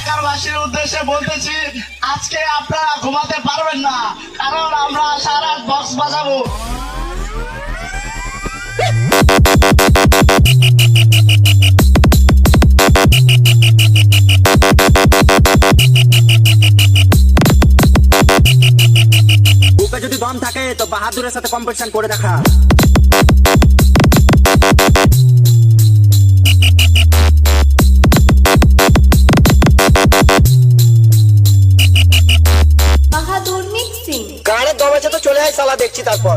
ঢাকার বাসীর উদ্দেশ্যে বলতেছি, আজকে আপনারা ঘুমাতে পারবেন না, কারণ আমরা সারা রাত বক্স বাজাবো। বুকে যদি দম থাকে তো বাহাদুরের সাথে কম্পিটিশন করে দেখা। বাহাদুর মিক্সিং। গানের দম আছে তো চলে আয় সালা, দেখছি তারপর।